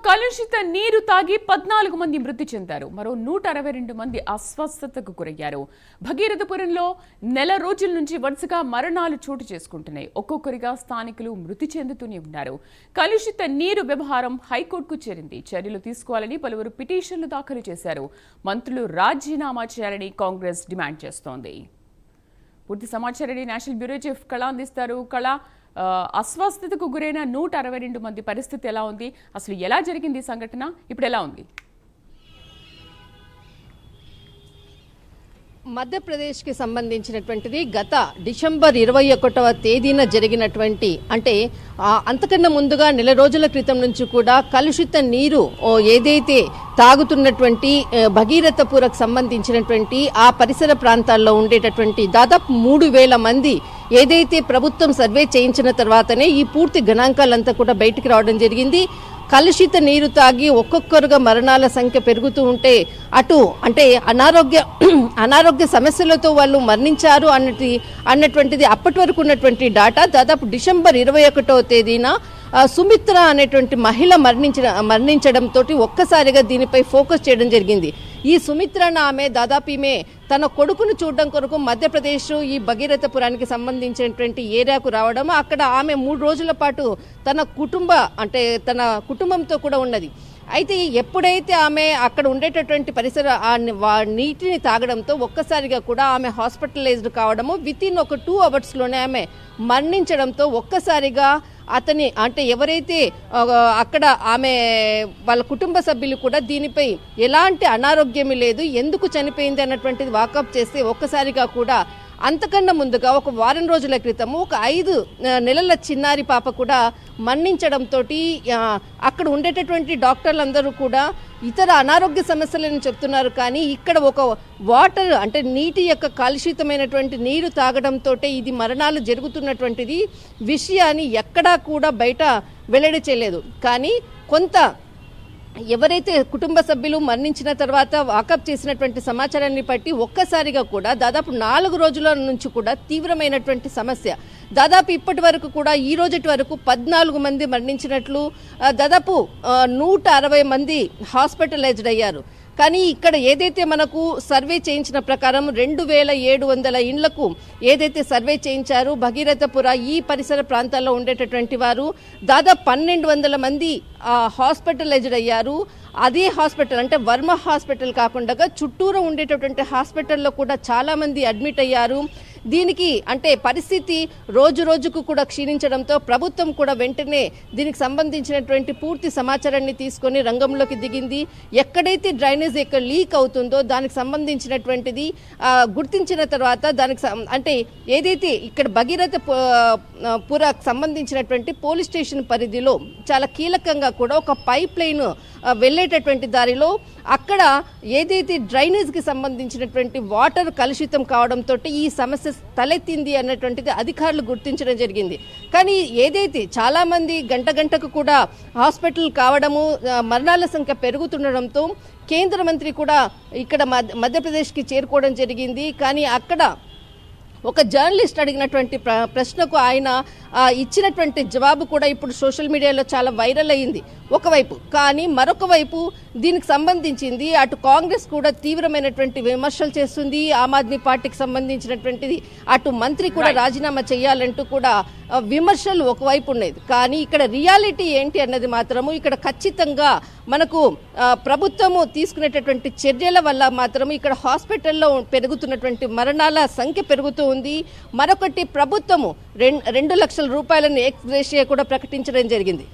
కలుషిత నీరు తాగి 14 మంది మృతి చెందారు. మరో 162 మంది అస్వస్థతకు గురయ్యారు. భగీరథపురంలో నెల రోజుల నుంచి వరుసగా మరణాలు చోటు చేసుకుంటున్నాయి. ఒక్కొక్కరిగా స్థానికులు మృతి చెందుతూనే ఉన్నారు. కలుషిత నీరు వ్యవహారం హైకోర్టుకు చేరింది. చర్యలు తీసుకోవాలని పలువురు పిటిషన్లు దాఖలు చేశారు. మంత్రులు రాజీనామా చేయాలని కాంగ్రెస్ డిమాండ్ చేస్తోంది. పూర్తి సమాచారాన్ని నేషనల్ బ్యూరో చీఫ్ కళ అందిస్తారు. కళ, అస్వస్థతకు గురైన 162 మంది పరిస్థితి ఎలా ఉంది? అసలు ఎలా జరిగింది సంఘటన? ఇప్పుడు ఎలా ఉంది? మధ్యప్రదేశ్కి సంబంధించినటువంటిది గత డిసెంబర్ 21వ తేదీన జరిగినటువంటి, అంటే అంతకన్నా ముందుగా నెల రోజుల క్రితం నుంచి కూడా కలుషిత నీరు ఏదైతే తాగుతున్నటువంటి భగీరథపురకు సంబంధించినటువంటి ఆ పరిసర ప్రాంతాల్లో ఉండేటటువంటి దాదాపు 3,000 మంది ఏదైతే ప్రభుత్వం సర్వే చేయించిన తర్వాతనే ఈ పూర్తి గణాంకాలంతా కూడా బయటికి రావడం జరిగింది. కలుషిత నీరు తాగి ఒక్కొక్కరుగా మరణాల సంఖ్య పెరుగుతూ ఉంటే అటు అంటే అనారోగ్య సమస్యలతో వాళ్ళు మరణించారు అన్నటువంటిది అప్పటి వరకు ఉన్నటువంటి డాటా. దాదాపు డిసెంబర్ 21వ తేదీన సుమిత్ర అనేటువంటి మహిళ మరణించడంతో ఒక్కసారిగా దీనిపై ఫోకస్ చేయడం జరిగింది. ఈ సుమిత్ర ఆమె దాదాపు ఈమె తన కొడుకును చూడడం కొరకు మధ్యప్రదేశ్ ఈ భగీరథపురానికి సంబంధించినటువంటి ఏరియాకు రావడం, అక్కడ ఆమె 3 రోజుల పాటు తన కుటుంబంతో కూడా ఉన్నది. అయితే ఎప్పుడైతే ఆమె అక్కడ ఉండేటటువంటి పరిసర నీటిని తాగడంతో ఒక్కసారిగా కూడా ఆమె హాస్పిటలైజ్డ్ కావడము, వితిన్ ఒక 2 అవర్స్లోనే ఆమె మరణించడంతో ఒక్కసారిగా అతని అంటే ఎవరైతే అక్కడ ఆమె వాళ్ళ కుటుంబ సభ్యులు కూడా దీనిపై ఎలాంటి అనారోగ్యమే లేదు, ఎందుకు చనిపోయింది అన్నటువంటిది వాకప్ చేస్తే ఒక్కసారిగా కూడా అంతకన్నా ముందుగా ఒక వారం రోజుల క్రితము ఒక 5 నెలల చిన్నారి పాప కూడా మరణించడంతో అక్కడ ఉండేటటువంటి డాక్టర్లందరూ కూడా ఇతర అనారోగ్య సమస్యలను చెప్తున్నారు. కానీ ఇక్కడ ఒక వాటర్ అంటే నీటి యొక్క కలుషితమైనటువంటి నీరు తాగడంతో ఇది మరణాలు జరుగుతున్నటువంటిది విషయాన్ని ఎక్కడా కూడా బయట వెల్లడి చేయలేదు. కానీ కొంత ఎవరైతే కుటుంబ సభ్యులు మరణించిన తర్వాత వాకప్ చేసినటువంటి సమాచారాన్ని బట్టి ఒక్కసారిగా కూడా దాదాపు 4 రోజుల నుంచి కూడా తీవ్రమైనటువంటి సమస్య, దాదాపు ఇప్పటి వరకు కూడా ఈ రోజటి వరకు 14 మంది మరణించినట్లు, దాదాపు 160 మంది హాస్పిటలైజ్డ్ అయ్యారు. కానీ ఇక్కడ ఏదైతే మనకు సర్వే చేయించిన ప్రకారం 2,700 ఇండ్లకు ఏదైతే సర్వే చేయించారో భగీరథపుర ఈ పరిసర ప్రాంతాల్లో ఉండేటటువంటి వారు దాదాపు 1,200 మంది హాస్పిటలైజ్డ్ అయ్యారు. అదే హాస్పిటల్ అంటే వర్మ హాస్పిటల్ కాకుండా చుట్టూరు ఉండేటటువంటి హాస్పిటల్లో కూడా చాలామంది అడ్మిట్ అయ్యారు. దీనికి అంటే పరిస్థితి రోజు రోజుకు కూడా క్షీణించడంతో ప్రభుత్వం కూడా వెంటనే దీనికి సంబంధించినటువంటి పూర్తి సమాచారాన్ని తీసుకొని రంగంలోకి దిగింది. ఎక్కడైతే డ్రైనేజ్ ఎక్కడ లీక్ అవుతుందో దానికి సంబంధించినటువంటిది గుర్తించిన తర్వాత దానికి అంటే ఏదైతే ఇక్కడ భగీరథపురకు సంబంధించినటువంటి పోలీస్ స్టేషన్ పరిధిలో చాలా కీలకంగా కూడా ఒక పైప్ లైన్ వెళ్ళేటటువంటి దారిలో అక్కడ ఏదైతే డ్రైనేజ్కి సంబంధించినటువంటి వాటర్ కలుషితం కావడంతో ఈ సమస్య తలెత్తింది అన్నటువంటిది అధికారులు గుర్తించడం జరిగింది. కానీ ఏదైతే చాలామంది గంటకు కూడా హాస్పిటల్ కావడము, మరణాల సంఖ్య పెరుగుతుండడంతో కేంద్ర మంత్రి కూడా ఇక్కడ మధ్యప్రదేశ్కి చేరుకోవడం జరిగింది. కానీ అక్కడ ఒక జర్నలిస్ట్ అడిగినటువంటి ప్రశ్నకు ఆయన ఇచ్చినటువంటి జవాబు కూడా ఇప్పుడు సోషల్ మీడియాలో చాలా వైరల్ అయ్యింది ఒకవైపు. కానీ మరొక వైపు దీనికి సంబంధించింది అటు కాంగ్రెస్ కూడా తీవ్రమైనటువంటి విమర్శలు చేస్తుంది. ఆమ్ ఆద్మీ పార్టీకి సంబంధించినటువంటిది అటు మంత్రి కూడా రాజీనామా చేయాలంటూ కూడా విమర్శలు ఒకవైపు ఉన్నాయి. కానీ ఇక్కడ రియాలిటీ ఏంటి అన్నది మాత్రము ఇక్కడ ఖచ్చితంగా మనకు ప్రభుత్వము తీసుకునేటటువంటి చర్యల వల్ల మాత్రము ఇక్కడ హాస్పిటల్లో పెరుగుతున్నటువంటి మరణాల సంఖ్య పెరుగుతూ ఉంది. మరొకటి ప్రభుత్వము 2 లక్షల రూపాయలను ఎక్స్ గ్రేషియా కూడా ప్రకటించడం జరిగింది.